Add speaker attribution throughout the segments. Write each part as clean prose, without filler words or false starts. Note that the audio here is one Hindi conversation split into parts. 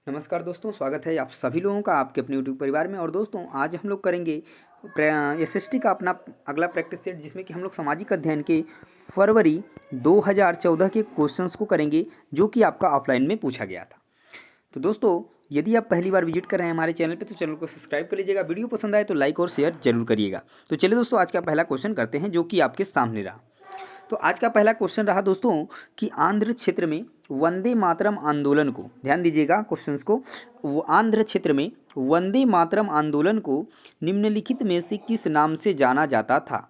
Speaker 1: नमस्कार दोस्तों, स्वागत है आप सभी लोगों का आपके अपने यूट्यूब परिवार में। और दोस्तों आज हम लोग करेंगे एसएसटी का अपना अगला प्रैक्टिस सेट, जिसमें कि हम लोग सामाजिक अध्ययन के फरवरी 2014 के क्वेश्चंस को करेंगे, जो कि आपका ऑफलाइन में पूछा गया था। तो दोस्तों, यदि आप पहली बार विजिट कर रहे हैं हमारे चैनल पे, तो चैनल को सब्सक्राइब कर लीजिएगा। वीडियो पसंद आए तो लाइक और शेयर जरूर करिएगा। तो चलिए दोस्तों, आज का पहला क्वेश्चन करते हैं, जो कि आपके सामने रहा। तो आज का पहला क्वेश्चन रहा दोस्तों कि आंध्र क्षेत्र में वंदे मातरम आंदोलन को, ध्यान दीजिएगा क्वेश्चंस को, वो आंध्र क्षेत्र में वंदे मातरम आंदोलन को निम्नलिखित में से किस नाम से जाना जाता था?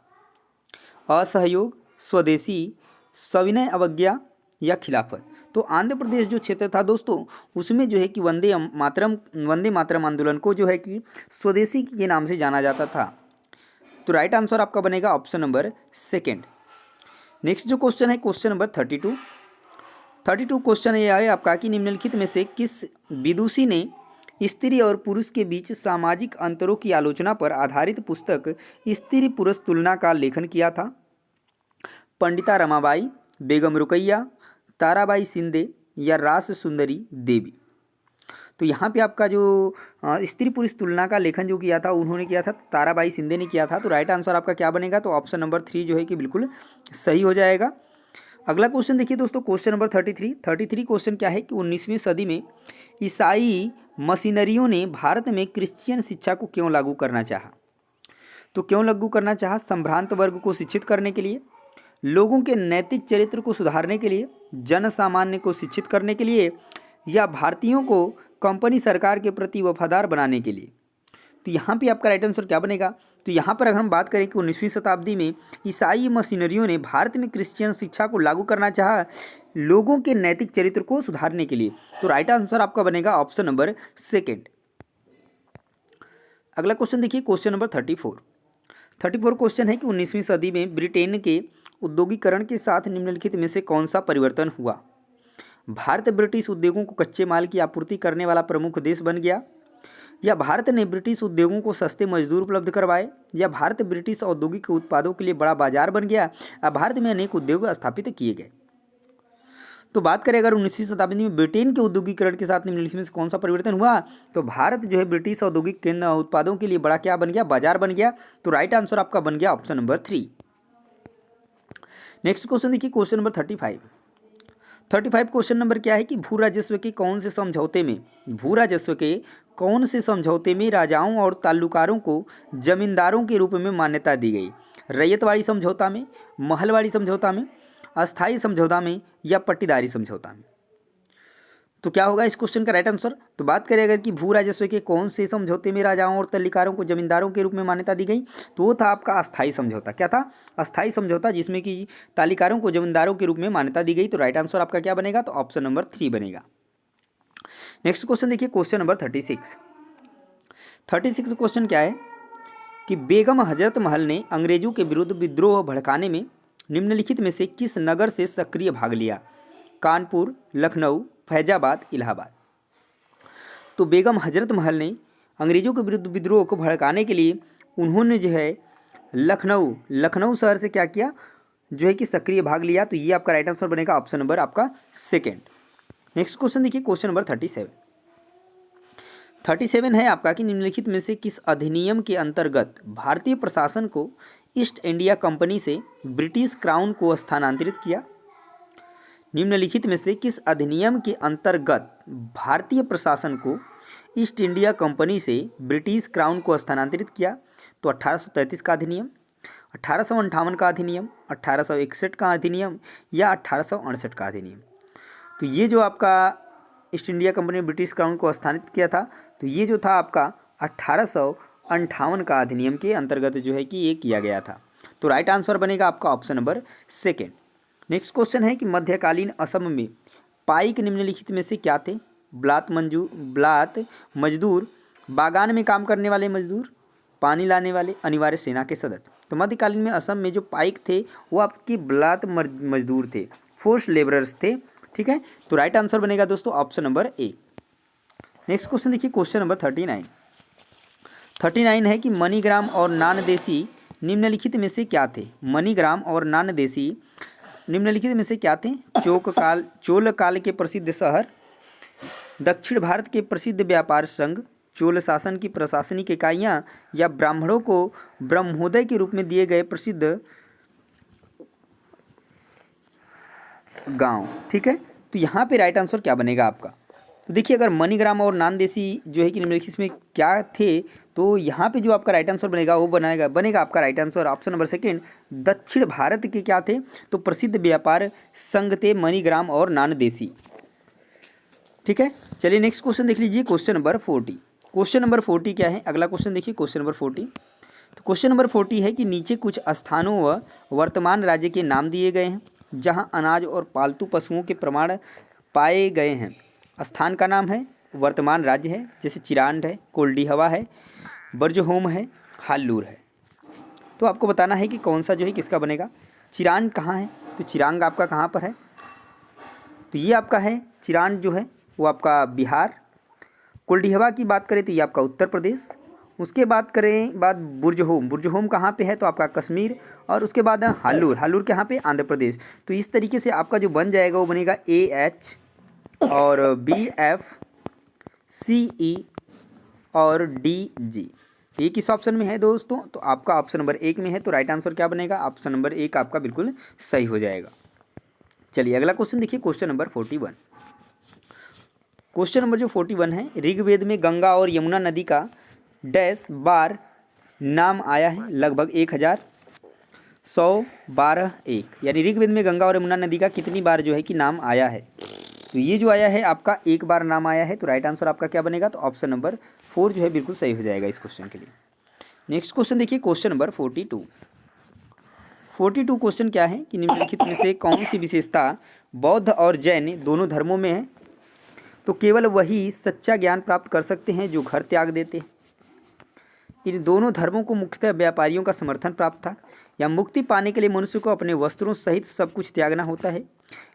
Speaker 1: असहयोग, स्वदेशी, सविनय अवज्ञा या खिलाफत। तो आंध्र प्रदेश जो क्षेत्र था दोस्तों, उसमें जो है कि वंदे मातरम आंदोलन को जो है कि स्वदेशी के नाम से जाना जाता था। तो राइट आंसर आपका बनेगा ऑप्शन नंबर सेकेंड। नेक्स्ट जो क्वेश्चन है, क्वेश्चन नंबर 32 क्वेश्चन ये है आपका कि निम्नलिखित में से किस विदुषी ने स्त्री और पुरुष के बीच सामाजिक अंतरों की आलोचना पर आधारित पुस्तक स्त्री पुरुष तुलना का लेखन किया था? पंडिता रमाबाई, बेगम रुकैया, ताराबाई शिंदे या रास सुंदरी देवी। तो यहाँ पे आपका जो स्त्री पुरुष तुलना का लेखन जो किया था, उन्होंने किया था ताराबाई शिंदे ने किया था। तो राइट आंसर आपका क्या बनेगा? तो ऑप्शन नंबर 3 जो है कि बिल्कुल सही हो जाएगा। अगला क्वेश्चन देखिए दोस्तों, क्वेश्चन नंबर 33 क्वेश्चन क्या है कि 19वीं सदी में ईसाई मशीनरियों ने भारत में क्रिश्चियन शिक्षा को क्यों लागू करना चाहा? तो क्यों लागू करना चाहा? संभ्रांत वर्ग को शिक्षित करने के लिए, लोगों के नैतिक चरित्र को सुधारने के लिए, जन सामान्य को शिक्षित करने के लिए, या भारतीयों को कंपनी सरकार के प्रति वफादार बनाने के लिए। तो यहाँ पे आपका राइट आंसर क्या बनेगा? तो यहाँ पर अगर हम बात करें कि 19वीं शताब्दी में ईसाई मशीनरियों ने भारत में क्रिश्चियन शिक्षा को लागू करना चाहा, लोगों के नैतिक चरित्र को सुधारने के लिए। तो राइट आंसर आपका बनेगा ऑप्शन नंबर सेकेंड। अगला क्वेश्चन देखिए, क्वेश्चन नंबर 34 क्वेश्चन है कि 19वीं सदी में ब्रिटेन के औद्योगिकरण के साथ निम्नलिखित में से कौन सा परिवर्तन हुआ? भारत ब्रिटिश उद्योगों को कच्चे माल की आपूर्ति करने वाला प्रमुख देश बन गया, या भारत ने ब्रिटिश उद्योगों को सस्ते मजदूर उपलब्ध करवाए, या भारत ब्रिटिश औद्योगिक उत्पादों के लिए बड़ा बाजार बन गया, या भारत में अनेक उद्योग स्थापित किए गए। तो बात करें अगर 19वीं शताब्दी में ब्रिटेन के औद्योगिकरण के साथ निम्नलिखित में से कौन सा परिवर्तन हुआ, तो भारत जो है ब्रिटिश औद्योगिक केंद्र उत्पादों के लिए बड़ा क्या बन गया? बाजार बन गया। तो राइट आंसर आपका बन गया ऑप्शन नंबर 3। नेक्स्ट क्वेश्चन देखिए, क्वेश्चन नंबर 35 क्वेश्चन नंबर क्या है कि भू राजस्व के कौन से समझौते में राजाओं और तालुकारों को जमींदारों के रूप में मान्यता दी गई? रैयतवाड़ी समझौता में, महलवाड़ी समझौता में, अस्थाई समझौता में, या पट्टीदारी समझौता में। तो क्या होगा इस क्वेश्चन का राइट आंसर? तो बात करें अगर कि भू राजस्व के कौन से समझौते में राजाओं और तल्लीकारों को जमींदारों के रूप में मान्यता दी गई, तो वो था आपका अस्थाई समझौता। क्या था? अस्थाई समझौता, जिसमें कि तालिकारों को जमींदारों के रूप में मान्यता दी गई। तो राइट आंसर आपका क्या बनेगा? तो ऑप्शन नंबर 3 बनेगा। नेक्स्ट क्वेश्चन देखिए, क्वेश्चन नंबर 36 क्वेश्चन क्या है कि बेगम हजरत महल ने अंग्रेजों के विरुद्ध विद्रोह भड़काने में निम्नलिखित में से किस नगर से सक्रिय भाग लिया? कानपुर, लखनऊ, फैजाबाद, इलाहाबाद। तो बेगम हजरत महल ने अंग्रेजों के विरुद्ध विद्रोह को भड़काने के लिए उन्होंने जो है लखनऊ शहर से क्या किया? जो है कि सक्रिय भाग लिया। तो ये आपका राइट आंसर बनेगा ऑप्शन नंबर आपका सेकेंड। नेक्स्ट क्वेश्चन देखिए, क्वेश्चन नंबर 37 है आपका कि निम्नलिखित में से किस अधिनियम के अंतर्गत भारतीय प्रशासन को ईस्ट इंडिया कंपनी से ब्रिटिश क्राउन को स्थानांतरित किया? निम्नलिखित में से किस अधिनियम के अंतर्गत भारतीय प्रशासन को ईस्ट इंडिया कंपनी से ब्रिटिश क्राउन को स्थानांतरित किया? तो 1833 का अधिनियम, 1858 का अधिनियम, 1861 का अधिनियम, या 1868 का अधिनियम। तो ये जो आपका ईस्ट इंडिया कंपनी ने ब्रिटिश क्राउन को स्थानांतरित किया था, तो ये जो था आपका 1858 का अधिनियम के अंतर्गत जो है कि ये किया गया था। तो राइट आंसर बनेगा आपका option number second. Next question है कि मध्यकालीन असम में पाइक निम्नलिखित में से क्या थे? ब्लात मजदूर, बागान में काम करने वाले मजदूर, पानी लाने वाले, अनिवार्य सेना के सदस्य। तो मध्यकालीन में असम में जो पाइक थे वो आपकी ब्लात मजदूर थे, फोर्स लेबरर्स थे। ठीक है, तो राइट आंसर बनेगा दोस्तों option number A. Next question देखिए, क्वेश्चन नंबर 39 है कि मणिग्राम और नानदेशी निम्नलिखित में से क्या थे? मणिग्राम और नानदेशी निम्नलिखित में से क्या थे? चोल काल के प्रसिद्ध शहर, दक्षिण भारत के प्रसिद्ध व्यापार संघ, चोल शासन की प्रशासनिक इकाइयाँ या ब्राह्मणों को ब्रह्मोदय के रूप में दिए गए प्रसिद्ध गांव। ठीक है, तो यहाँ पे राइट आंसर क्या बनेगा आपका? तो देखिए, अगर मणिग्राम और नानदेशी जो है कि निम्नलिखित में क्या थे, तो यहाँ पे जो आपका राइट आंसर बनेगा वो बनेगा आपका right answer option number second, दक्षिण भारत के क्या थे, तो प्रसिद्ध व्यापार संघ थे मणिग्राम और नानदेशी। ठीक है, चलिए नेक्स्ट क्वेश्चन देख लीजिए, क्वेश्चन नंबर 40। क्वेश्चन नंबर 40 क्या है? अगला क्वेश्चन देखिए, क्वेश्चन नंबर 40। तो क्वेश्चन नंबर 40 है कि नीचे कुछ स्थानों व वर्तमान राज्य के नाम दिए गए हैं जहां अनाज और पालतू पशुओं के प्रमाण पाए गए हैं। स्थान का नाम है, वर्तमान राज्य है, जैसे चिरांड है, कोल्डिहवा है, बर्जहोम है, हाल्लूर है। तो आपको बताना है कि कौन सा जो है किसका बनेगा। चिरांड कहाँ है? तो चिरांग आपका कहाँ पर है? तो ये आपका है चिरांड जो है वो आपका बिहार। कोल्डिहवा की बात करें तो ये आपका उत्तर प्रदेश। उसके बाद करें बात बुर्जहोम कहाँ पे है? तो आपका कश्मीर। और उसके बाद हाल्लूर कहाँ पे? आंध्र प्रदेश। तो इस तरीके से आपका जो बन जाएगा वो बनेगा AH और BF CE और DG। ये किस ऑप्शन में है दोस्तों? तो आपका ऑप्शन नंबर 1 में है। तो राइट आंसर क्या बनेगा? ऑप्शन नंबर 1 आपका बिल्कुल सही हो जाएगा। चलिए अगला क्वेश्चन देखिए, क्वेश्चन नंबर 41। क्वेश्चन नंबर जो 41 है, ऋग्वेद में गंगा और यमुना नदी का डैश बार नाम आया है? लगभग 1112 1, यानी ऋग्वेद में गंगा और यमुना नदी का कितनी बार जो है कि नाम आया है? तो ये जो आया है आपका 1 बार नाम आया है। तो राइट आंसर आपका क्या बनेगा? तो ऑप्शन नंबर 4 जो है बिल्कुल सही हो जाएगा इस क्वेश्चन के लिए। नेक्स्ट क्वेश्चन देखिए, क्वेश्चन नंबर 42। 42 क्वेश्चन क्या है कि निम्नलिखित में से कौन सी विशेषता बौद्ध और जैन दोनों धर्मों में है? तो केवल वही सच्चा ज्ञान प्राप्त कर सकते हैं जो घर त्याग देते हैं। इन दोनों धर्मों को मुख्यतः व्यापारियों का समर्थन प्राप्त था। या मुक्ति पाने के लिए मनुष्य को अपने वस्त्रों सहित सब कुछ त्यागना होता है,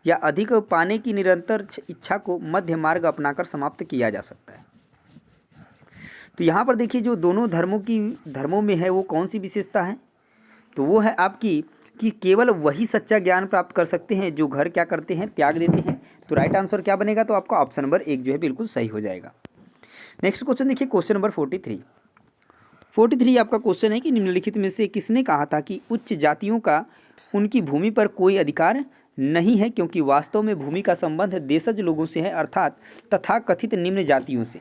Speaker 1: या अधिक पाने की निरंतर इच्छा को मध्य मार्ग अपनाकर समाप्त किया जा सकता है। तो यहाँ पर देखिए, जो दोनों धर्मों में है वो कौन सी विशेषता है? तो वो है आपकी कि केवल वही सच्चा ज्ञान प्राप्त कर सकते हैं जो घर क्या करते हैं? त्याग देते हैं। तो राइट आंसर क्या बनेगा? तो आपका ऑप्शन नंबर 1 जो है बिल्कुल सही हो जाएगा। नेक्स्ट क्वेश्चन देखिए, क्वेश्चन नंबर 43। 43 आपका क्वेश्चन है कि निम्नलिखित में से किसने कहा था कि उच्च जातियों का उनकी भूमि पर कोई अधिकार नहीं है, क्योंकि वास्तव में भूमि का संबंध देशज लोगों से है, अर्थात तथाकथित निम्न जातियों से।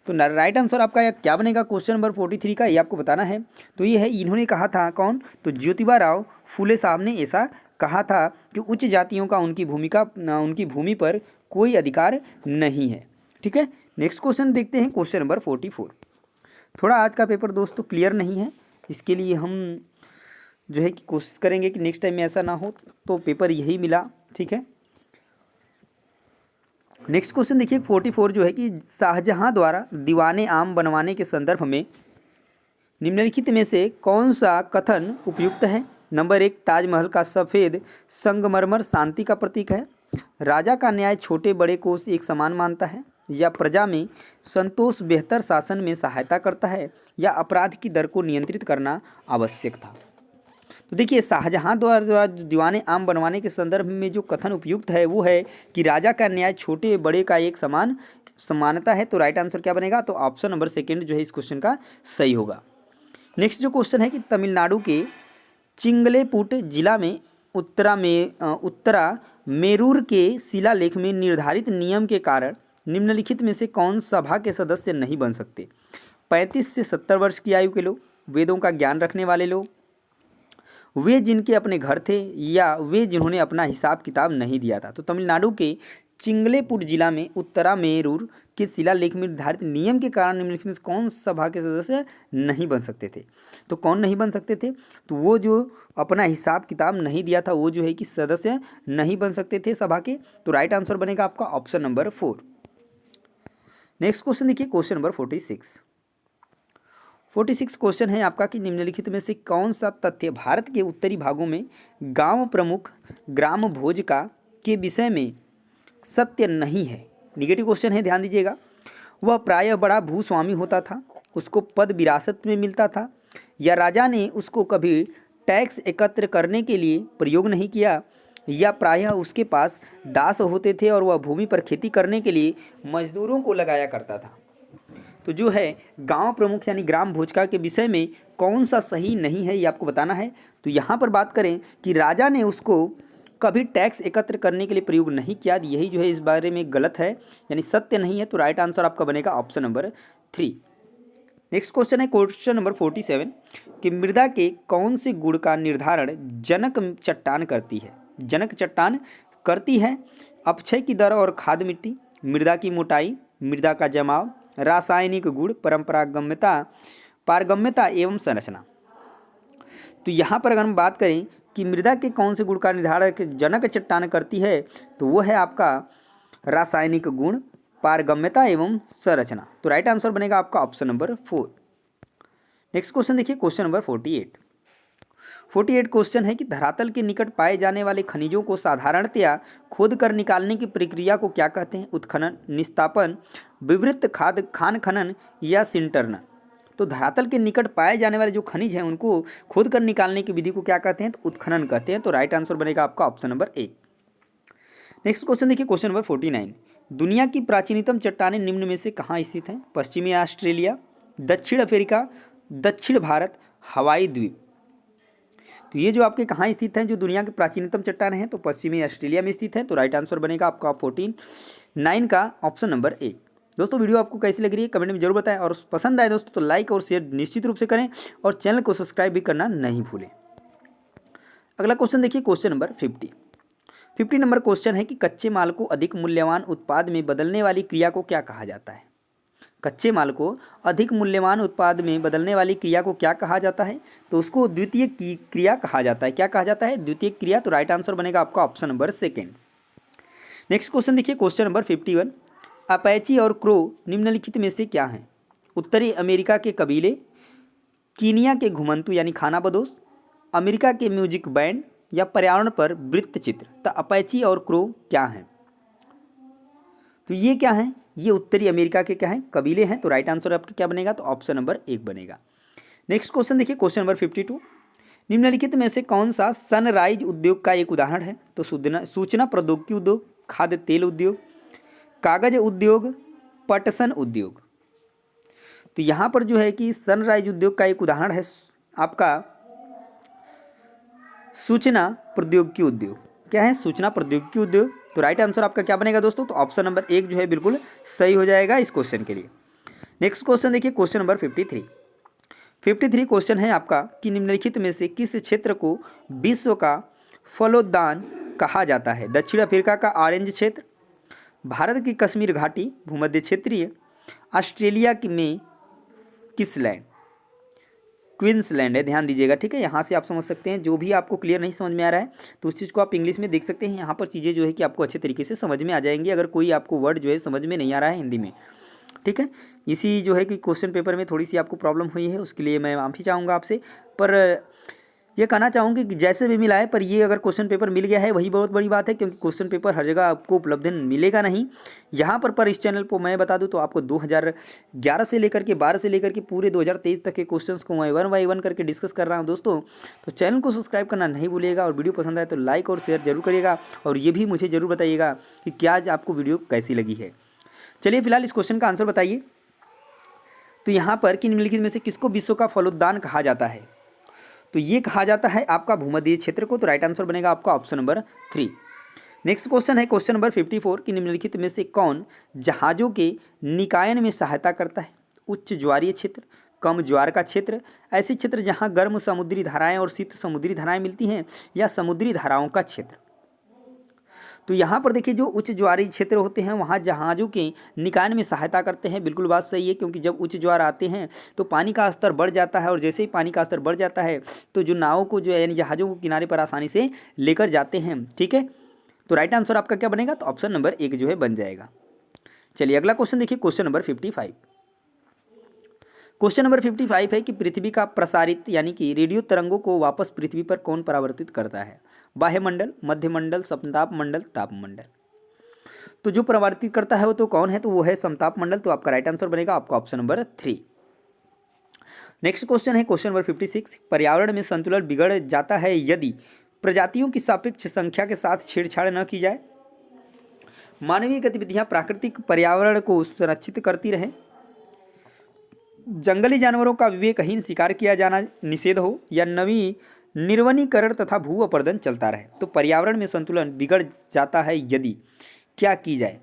Speaker 1: तो राइट आंसर आपका क्या बनेगा क्वेश्चन नंबर 43 का? ये आपको बताना है। तो ये है, इन्होंने कहा था कौन? तो ज्योतिबा राव फूले साहब ने ऐसा कहा था कि उच्च जातियों का उनकी भूमि पर कोई अधिकार नहीं है। ठीक है, नेक्स्ट क्वेश्चन देखते हैं, क्वेश्चन नंबर 44। थोड़ा आज का पेपर दोस्तों क्लियर नहीं है, इसके लिए हम जो है कि कोशिश करेंगे कि नेक्स्ट टाइम में ऐसा ना हो। तो पेपर यही मिला। ठीक है, नेक्स्ट क्वेश्चन देखिए 44 जो है कि शाहजहां द्वारा दीवाने आम बनवाने के संदर्भ में निम्नलिखित में से कौन सा कथन उपयुक्त है? नंबर 1, ताजमहल का सफ़ेद संगमरमर शांति का प्रतीक है। राजा का न्याय छोटे बड़े को एक समान मानता है। या प्रजा में संतोष बेहतर शासन में सहायता करता है। या अपराध की दर को नियंत्रित करना आवश्यक था। तो देखिए, शाहजहां द्वारा दीवाने आम बनवाने के संदर्भ में जो कथन उपयुक्त है वो है कि राजा का न्याय छोटे बड़े का एक समान समानता है। तो राइट आंसर क्या बनेगा? तो ऑप्शन नंबर 2 जो है इस क्वेश्चन का सही होगा। नेक्स्ट जो क्वेश्चन है कि तमिलनाडु के चिंगलेपुट जिला में उत्तरा मेरूर के शिलालेख में निर्धारित नियम के कारण निम्नलिखित में से कौन सभा के सदस्य नहीं बन सकते? 35 से 70 वर्ष की आयु के लोग, वेदों का ज्ञान रखने वाले लोग, वे जिनके अपने घर थे, या वे जिन्होंने अपना हिसाब किताब नहीं दिया था। तो तमिलनाडु के चिंगलेपुट जिला में उत्तरा मेरूर के शिलालेख में निर्धारित नियम के कारण निम्नलिखित में कौन सभा के सदस्य नहीं बन सकते थे? तो कौन नहीं बन सकते थे? तो वो जो अपना हिसाब किताब नहीं दिया था वो जो है कि सदस्य नहीं बन सकते थे सभा के। तो राइट आंसर बनेगा आपका ऑप्शन नंबर 4। नेक्स्ट क्वेश्चन देखिए, क्वेश्चन नंबर 46। 46 क्वेश्चन है आपका कि निम्नलिखित में से कौन सा तथ्य भारत के उत्तरी भागों में गांव प्रमुख ग्राम भोज के विषय में सत्य नहीं है? निगेटिव क्वेश्चन है, ध्यान दीजिएगा। वह प्रायः बड़ा भूस्वामी होता था, उसको पद विरासत में मिलता था, या राजा ने उसको कभी टैक्स एकत्र करने के लिए प्रयोग नहीं किया, या प्रायः उसके पास दास होते थे और वह भूमि पर खेती करने के लिए मजदूरों को लगाया करता था। तो जो है गांव प्रमुख यानी ग्राम भोजका के विषय में कौन सा सही नहीं है ये आपको बताना है। तो यहाँ पर बात करें कि राजा ने उसको कभी टैक्स एकत्र करने के लिए प्रयोग नहीं किया, यही जो है इस बारे में गलत है यानी सत्य नहीं है। तो राइट आंसर आपका बनेगा ऑप्शन नंबर 3। नेक्स्ट क्वेश्चन है क्वेश्चन नंबर 47 कि मृदा के कौन से गुण का निर्धारण जनक चट्टान करती है। जनक चट्टान करती है अपक्षय की दर और खाद मिट्टी, मृदा की मोटाई, मृदा का जमाव, रासायनिक गुण, परंपरागम्यता, पारगम्यता एवं संरचना। तो यहाँ पर अगर हम बात करें कि मृदा के कौन से गुण का निर्धारण जनक चट्टान करती है तो वो है आपका रासायनिक गुण, पारगम्यता एवं संरचना। तो राइट आंसर बनेगा आपका ऑप्शन नंबर 4। नेक्स्ट क्वेश्चन देखिए क्वेश्चन नंबर 48 क्वेश्चन है कि धरातल के निकट पाए जाने वाले खनिजों को साधारणतया खोद कर निकालने की प्रक्रिया को क्या कहते हैं। उत्खनन, निस्तापन, विवृत खान खनन या सिंटरन। तो धरातल के निकट पाए जाने वाले जो खनिज हैं उनको खोद कर निकालने की विधि को क्या कहते हैं, तो उत्खनन कहते हैं। तो राइट आंसर बनेगा आपका ऑप्शन नंबर 1। नेक्स्ट क्वेश्चन देखिए क्वेश्चन नंबर 49 दुनिया की प्राचीनतम चट्टानें निम्न में से कहाँ स्थित हैं। पश्चिमी ऑस्ट्रेलिया, दक्षिण अफ्रीका, दक्षिण भारत, हवाई द्वीप। तो ये जो आपके कहाँ स्थित हैं जो दुनिया की प्राचीनतम चट्टान हैं तो पश्चिमी ऑस्ट्रेलिया में स्थित है। तो राइट आंसर बनेगा आपका 49 का ऑप्शन नंबर 1। दोस्तों वीडियो आपको कैसी लग रही है कमेंट में जरूर बताएं और पसंद आए दोस्तों तो लाइक और शेयर निश्चित रूप से करें और चैनल को सब्सक्राइब भी करना नहीं भूलें। अगला क्वेश्चन देखिए क्वेश्चन नंबर 50 नंबर क्वेश्चन है कि कच्चे माल को अधिक मूल्यवान उत्पाद में बदलने वाली क्रिया को क्या कहा जाता है। कच्चे माल को अधिक मूल्यवान उत्पाद में बदलने वाली क्रिया को क्या कहा जाता है, तो उसको द्वितीय क्रिया कहा जाता है। क्या कहा जाता है, द्वितीय क्रिया। तो राइट आंसर बनेगा आपका ऑप्शन नंबर 2। नेक्स्ट क्वेश्चन देखिए क्वेश्चन नंबर 51 अपैची और क्रो निम्नलिखित में से क्या हैं। उत्तरी अमेरिका के कबीले, कीनिया के घुमंतू यानी खानाबदोश, अमेरिका के म्यूजिक बैंड या पर्यावरण पर वृत्त चित्र। तो अपैची और क्रो क्या हैं, तो ये क्या हैं, ये उत्तरी अमेरिका के क्या हैं, कबीले हैं। तो राइट आंसर आपका क्या बनेगा, तो ऑप्शन नंबर 1 बनेगा। नेक्स्ट क्वेश्चन देखिए क्वेश्चन नंबर 52 निम्नलिखित में से कौन सा सनराइज उद्योग का एक उदाहरण है। तो सूचना प्रौद्योगिकी उद्योग, खाद्य तेल उद्योग, कागज उद्योग, पटसन उद्योग। तो यहाँ पर जो है कि सनराइज उद्योग का एक उदाहरण है आपका सूचना प्रौद्योगिकी उद्योग। क्या है, सूचना प्रौद्योगिकी उद्योग। तो राइट आंसर आपका क्या बनेगा दोस्तों, तो ऑप्शन नंबर 1 जो है बिल्कुल सही हो जाएगा इस क्वेश्चन के लिए। नेक्स्ट क्वेश्चन देखिए क्वेश्चन नंबर 53 क्वेश्चन है आपका कि निम्नलिखित में से किस क्षेत्र को विश्व का फलोद्यान कहा जाता है। दक्षिण अफ्रीका का ऑरेंज क्षेत्र, भारत की कश्मीर घाटी, भूमध्य क्षेत्रीय, ऑस्ट्रेलिया में किसलैंड, क्वींसलैंड है, ध्यान दीजिएगा, ठीक है। यहाँ से आप समझ सकते हैं, जो भी आपको क्लियर नहीं समझ में आ रहा है तो उस चीज़ को आप इंग्लिश में देख सकते हैं। यहाँ पर चीज़ें जो है कि आपको अच्छे तरीके से समझ में आ जाएंगी अगर कोई आपको वर्ड जो है समझ में नहीं आ रहा है हिंदी में, ठीक है। इसी जो है कि क्वेश्चन पेपर में थोड़ी सी आपको प्रॉब्लम हुई है, उसके लिए मैं माफ़ी चाहूँगा आपसे, पर ये कहना चाहूँगी कि जैसे भी मिला है पर ये अगर क्वेश्चन पेपर मिल गया है वही बहुत बड़ी बात है, क्योंकि क्वेश्चन पेपर हर जगह आपको उपलब्ध मिलेगा नहीं। यहाँ पर इस चैनल को मैं बता दूँ तो आपको 2011 से लेकर के 12 से लेकर के पूरे 2023 तक के क्वेश्चंस को मैं 1 बाय 1 करके डिस्कस कर रहा हूँ दोस्तों। तो चैनल को सब्सक्राइब करना नहीं भूलिएगा और वीडियो पसंद आए तो लाइक और शेयर जरूर करिएगा और ये भी मुझे ज़रूर बताइएगा कि क्या आज आपको वीडियो कैसी लगी है। चलिए फिलहाल इस क्वेश्चन का आंसर बताइए। तो यहाँ पर कि निम्नलिखित में से किसको विश्व का फलोद्यान कहा जाता है, तो ये कहा जाता है आपका भूमध्य क्षेत्र को। तो राइट आंसर बनेगा आपका ऑप्शन नंबर 3। नेक्स्ट क्वेश्चन है क्वेश्चन नंबर 54 कि निम्नलिखित में से कौन जहाज़ों के निकायन में सहायता करता है। उच्च ज्वारीय क्षेत्र, कम ज्वार का क्षेत्र, ऐसे क्षेत्र जहां गर्म समुद्री धाराएं और शीत समुद्री धाराएं मिलती हैं, या समुद्री धाराओं का क्षेत्र। तो यहाँ पर देखिए जो उच्च ज्वारीय क्षेत्र होते हैं वहाँ जहाज़ों के निकायन में सहायता करते हैं। बिल्कुल बात सही है, क्योंकि जब उच्च ज्वार आते हैं तो पानी का स्तर बढ़ जाता है और जैसे ही पानी का स्तर बढ़ जाता है तो जो नावों को जो है यानी जहाज़ों को किनारे पर आसानी से लेकर जाते हैं, ठीक है। तो राइट आंसर आपका क्या बनेगा, तो ऑप्शन नंबर 1 जो है बन जाएगा। चलिए अगला क्वेश्चन देखिए क्वेश्चन नंबर 55। क्वेश्चन नंबर 55 है कि पृथ्वी का प्रसारित यानी कि रेडियो तरंगों को वापस पृथ्वी पर कौन परावर्तित करता है। बाह्यमंडल, मध्यमंडल, समताप मंडल, तापमंडल। तो जो परावर्तित करता है वो तो कौन है, तो वो है समताप मंडल। तो आपका राइट आंसर बनेगा आपका ऑप्शन नंबर 3। नेक्स्ट क्वेश्चन है क्वेश्चन नंबर 56 पर्यावरण में संतुलन बिगड़ जाता है यदि प्रजातियों की सापेक्ष संख्या के साथ छेड़छाड़ न की जाए, मानवीय गतिविधियां प्राकृतिक पर्यावरण को संरक्षित करती रहें, जंगली जानवरों का विवेकहीन शिकार किया जाना निषेध हो, या निर्वनीकरण तथा भू अपर्दन चलता रहे। तो पर्यावरण में संतुलन बिगड़ जाता है यदि क्या की जाए,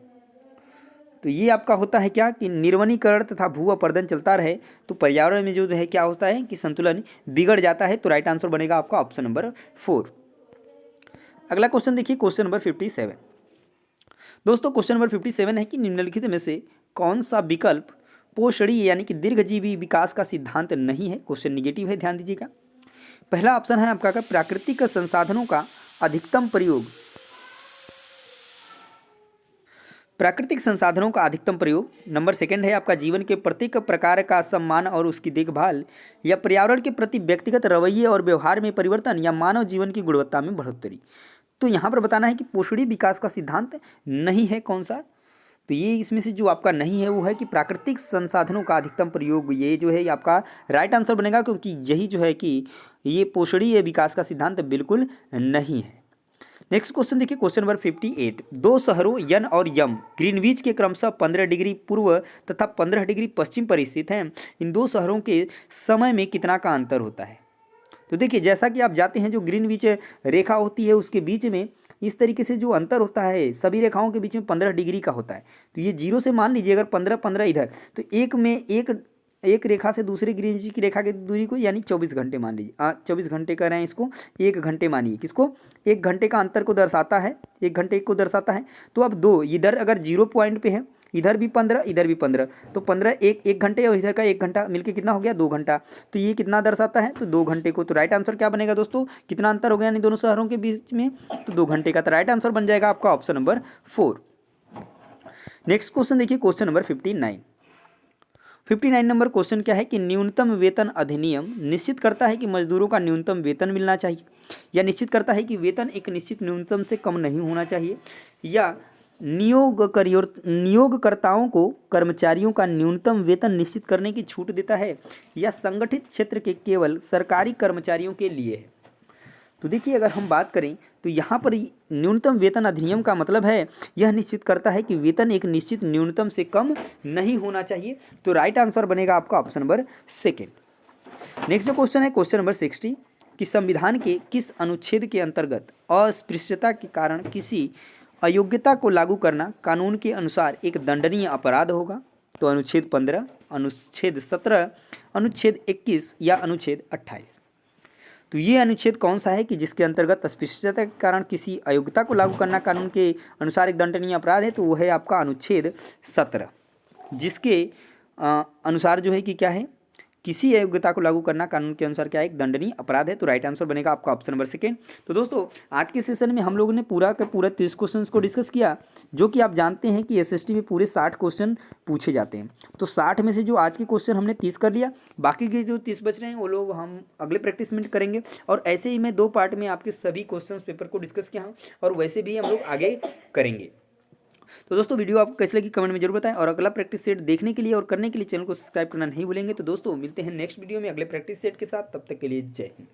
Speaker 1: तो ये आपका होता है क्या कि निर्वनीकरण तथा भू अपर्दन चलता रहे, तो पर्यावरण में जो है क्या होता है कि संतुलन बिगड़ जाता है। तो राइट आंसर बनेगा आपका ऑप्शन नंबर 4। अगला क्वेश्चन देखिए, क्वेश्चन नंबर 57। दोस्तों क्वेश्चन नंबर 57 है कि निम्नलिखित में से कौन सा विकल्प पोषणीय यानी कि दीर्घजीवी विकास का सिद्धांत नहीं है। क्वेश्चन निगेटिव है, ध्यान दीजिएगा। पहला ऑप्शन है आपका प्राकृतिक संसाधनों का अधिकतम प्रयोग, प्राकृतिक संसाधनों का अधिकतम प्रयोग। नंबर सेकंड है आपका जीवन के प्रत्येक प्रकार का सम्मान और उसकी देखभाल, या पर्यावरण के प्रति व्यक्तिगत रवैये और व्यवहार में परिवर्तन, या मानव जीवन की गुणवत्ता में बढ़ोतरी। तो यहाँ पर बताना है कि पोषणीय विकास का सिद्धांत नहीं है कौन सा, तो ये इसमें से जो आपका नहीं है वो है कि प्राकृतिक संसाधनों का अधिकतम प्रयोग। ये जो है आपका राइट आंसर बनेगा, क्योंकि यही जो है कि ये पोषणीय विकास का सिद्धांत बिल्कुल नहीं है। नेक्स्ट क्वेश्चन देखिए, क्वेश्चन नंबर 58। दो शहरों यन और यम ग्रीनविच के क्रमशः 15 डिग्री पूर्व तथा 15 डिग्री पश्चिम पर स्थित हैं। इन दो शहरों के समय में कितना का अंतर होता है। तो देखिए जैसा कि आप जाते हैं, जो ग्रीनविच रेखा होती है उसके बीच में इस तरीके से जो अंतर होता है सभी रेखाओं के बीच में 15 डिग्री का होता है। तो ये 0 से मान लीजिए अगर 15 इधर, तो एक रेखा से दूसरे ग्रीनविच की रेखा की दूरी को यानी 24 घंटे मान लीजिए। 24 घंटे कर रहे हैं इसको, 1 घंटे मानिए, किसको 1 घंटे का अंतर को दर्शाता है, 1 घंटे को दर्शाता है। तो अब दो इधर अगर 0 पॉइंट पे है, इधर भी 15 इधर भी 15, तो 15 एक घंटे और इधर का 1 घंटा मिलके कितना हो गया 2 घंटा। तो ये कितना दर्शाता है, तो 2 घंटे को। तो राइट आंसर क्या बनेगा दोस्तों, कितना अंतर हो गया यानी दोनों शहरों के बीच में, तो 2 घंटे का। तो राइट आंसर बन जाएगा आपका ऑप्शन नंबर 4। नेक्स्ट क्वेश्चन देखिए, क्वेश्चन नंबर 59 नंबर क्वेश्चन क्या है कि न्यूनतम वेतन अधिनियम निश्चित करता है कि मजदूरों का न्यूनतम वेतन मिलना चाहिए, या निश्चित करता है कि वेतन एक निश्चित न्यूनतम से कम नहीं होना चाहिए, या नियोगकर्ताओं को कर्मचारियों का न्यूनतम वेतन निश्चित करने की छूट देता है, या संगठित क्षेत्र के केवल सरकारी कर्मचारियों के लिए है। तो देखिए अगर हम बात करें तो यहाँ पर न्यूनतम वेतन अधिनियम का मतलब है यह निश्चित करता है कि वेतन एक निश्चित न्यूनतम से कम नहीं होना चाहिए। तो राइट आंसर बनेगा आपका ऑप्शन नंबर 2। नेक्स्ट जो क्वेश्चन है क्वेश्चन नंबर 60 कि संविधान के किस अनुच्छेद के अंतर्गत अस्पृश्यता के कारण किसी अयोग्यता को लागू करना कानून के अनुसार एक दंडनीय अपराध होगा। तो अनुच्छेद 15, अनुच्छेद 17, अनुच्छेद 21 या अनुच्छेद 28। तो ये अनुच्छेद कौन सा है कि जिसके अंतर्गत अस्पृश्यता के कारण किसी अयोग्यता को लागू करना कानून के अनुसार एक दंडनीय अपराध है। तो वो है आपका अनुच्छेद 17, जिसके अनुसार जो है कि क्या है, किसी अयोग्यता को लागू करना कानून के अनुसार क्या है, एक दंडनीय अपराध है। तो राइट आंसर बनेगा आपका ऑप्शन नंबर 2। तो दोस्तों आज के सेशन में हम लोगों ने पूरा का पूरा 30 क्वेश्चंस को डिस्कस किया, जो कि आप जानते हैं कि एसएसटी में पूरे 60 क्वेश्चन पूछे जाते हैं। तो 60 में से जो आज के क्वेश्चन हमने 30 कर लिया, बाकी के जो 30 बच रहे हैं वो लोग हम अगले प्रैक्टिस में करेंगे। और ऐसे ही मैं 2 पार्ट में आपके सभी क्वेश्चन पेपर को डिस्कस किया हूँ, और वैसे भी हम लोग आगे करेंगे। तो दोस्तों वीडियो आपको कैसे लगी कमेंट में जरूर बताएं, और अगला प्रैक्टिस सेट देखने के लिए और करने के लिए चैनल को सब्सक्राइब करना नहीं भूलेंगे। तो दोस्तों मिलते हैं नेक्स्ट वीडियो में अगले प्रैक्टिस सेट के साथ, तब तक के लिए जय हिंद।